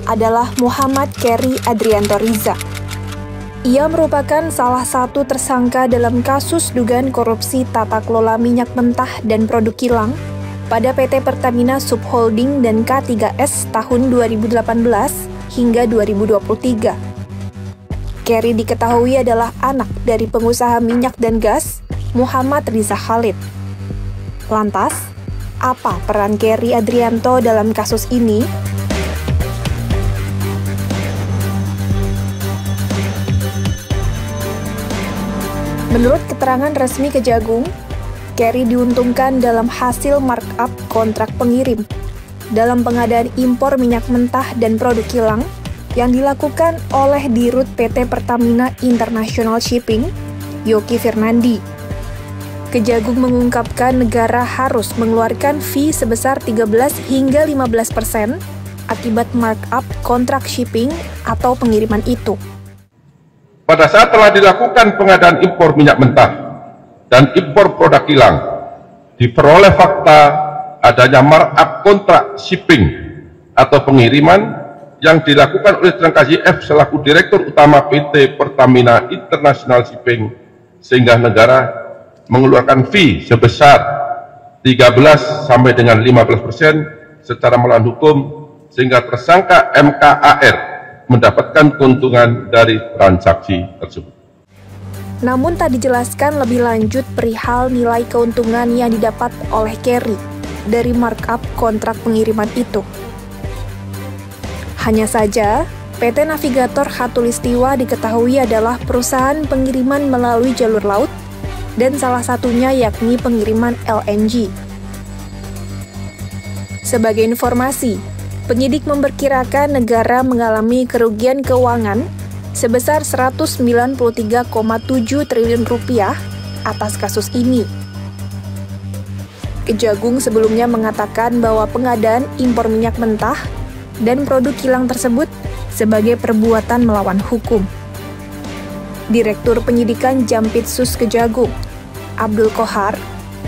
adalah Muhammad Keri Adrianto Riza. Ia merupakan salah satu tersangka dalam kasus dugaan korupsi tata kelola minyak mentah dan produk kilang pada PT Pertamina Subholding dan K3S tahun 2018 hingga 2023. Keri diketahui adalah anak dari pengusaha minyak dan gas Muhammad Riza Khalid. Lantas, apa peran Keri Adrianto dalam kasus ini? Menurut keterangan resmi Kejagung, Keri diuntungkan dalam hasil markup kontrak pengirim dalam pengadaan impor minyak mentah dan produk kilang yang dilakukan oleh Dirut PT Pertamina International Shipping, Yoki Fernandi. Kejagung mengungkapkan negara harus mengeluarkan fee sebesar 13 hingga 15% akibat markup kontrak shipping atau pengiriman itu. Pada saat telah dilakukan pengadaan impor minyak mentah dan impor produk kilang, diperoleh fakta adanya markup kontrak shipping atau pengiriman yang dilakukan oleh tersangka YF selaku Direktur Utama PT Pertamina International Shipping, sehingga negara mengeluarkan fee sebesar 13 sampai dengan 15% secara melawan hukum, sehingga tersangka MKAR mendapatkan keuntungan dari transaksi tersebut. Namun tak dijelaskan lebih lanjut perihal nilai keuntungan yang didapat oleh Keri dari markup kontrak pengiriman itu. Hanya saja, PT Navigator Khatulistiwa diketahui adalah perusahaan pengiriman melalui jalur laut dan salah satunya yakni pengiriman LNG. Sebagai informasi, penyidik memperkirakan negara mengalami kerugian keuangan sebesar 193,7 triliun rupiah atas kasus ini. Kejagung sebelumnya mengatakan bahwa pengadaan impor minyak mentah dan produk kilang tersebut sebagai perbuatan melawan hukum. Direktur Penyidikan Jampitsus Kejagung, Abdul Kohar,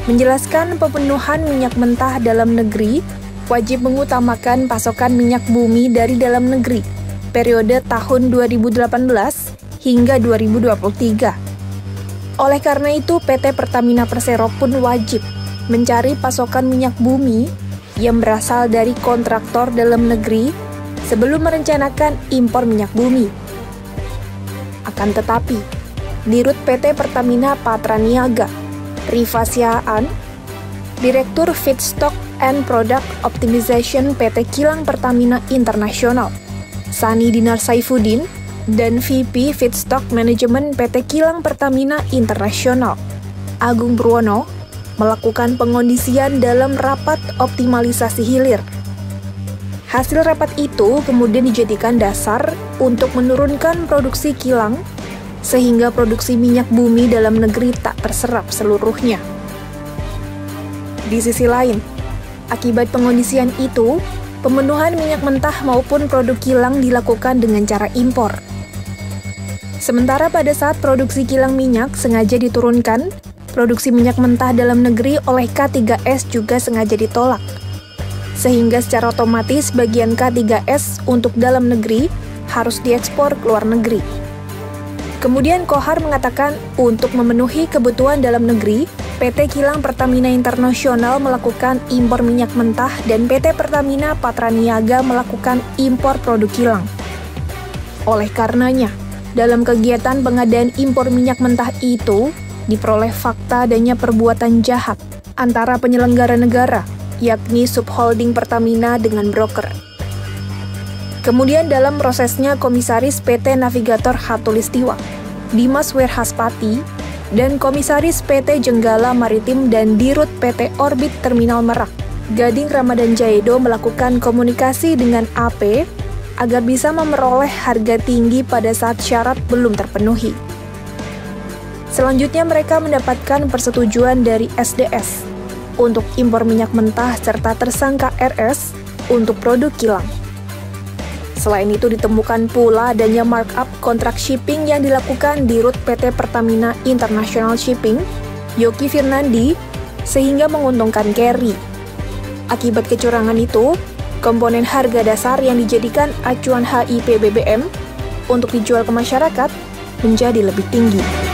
menjelaskan pemenuhan minyak mentah dalam negeri wajib mengutamakan pasokan minyak bumi dari dalam negeri periode tahun 2018 hingga 2023. Oleh karena itu, PT Pertamina Persero pun wajib mencari pasokan minyak bumi yang berasal dari kontraktor dalam negeri sebelum merencanakan impor minyak bumi. Akan tetapi, Dirut PT Pertamina Patraniaga, Rifa Sihaan, Direktur Feedstock and Product Optimization PT Kilang Pertamina International, Sani Dinar Saifuddin, dan VP Feedstock Management PT Kilang Pertamina International, Agung Purwono, melakukan pengondisian dalam rapat optimalisasi hilir. Hasil rapat itu kemudian dijadikan dasar untuk menurunkan produksi kilang, sehingga produksi minyak bumi dalam negeri tak terserap seluruhnya. Di sisi lain, akibat pengondisian itu, pemenuhan minyak mentah maupun produk kilang dilakukan dengan cara impor. Sementara pada saat produksi kilang minyak sengaja diturunkan, produksi minyak mentah dalam negeri oleh K3S juga sengaja ditolak. Sehingga secara otomatis bagian K3S untuk dalam negeri harus diekspor ke luar negeri. Kemudian Kohar mengatakan untuk memenuhi kebutuhan dalam negeri, PT Kilang Pertamina International melakukan impor minyak mentah dan PT Pertamina Patraniaga melakukan impor produk kilang. Oleh karenanya, dalam kegiatan pengadaan impor minyak mentah itu, diperoleh fakta adanya perbuatan jahat antara penyelenggara negara, yakni Subholding Pertamina dengan broker. Kemudian dalam prosesnya Komisaris PT Navigator Khatulistiwa, Dimas Werhaspati, dan Komisaris PT Jenggala Maritim dan Dirut PT Orbit Terminal Merak, Gading Ramadan Jaedo melakukan komunikasi dengan AP agar bisa memperoleh harga tinggi pada saat syarat belum terpenuhi. Selanjutnya mereka mendapatkan persetujuan dari SDS untuk impor minyak mentah serta tersangka RS untuk produk kilang. Selain itu ditemukan pula adanya markup kontrak shipping yang dilakukan Dirut PT Pertamina International Shipping, Yoki Fernandi, sehingga menguntungkan Keri. Akibat kecurangan itu, komponen harga dasar yang dijadikan acuan HIP BBM untuk dijual ke masyarakat menjadi lebih tinggi.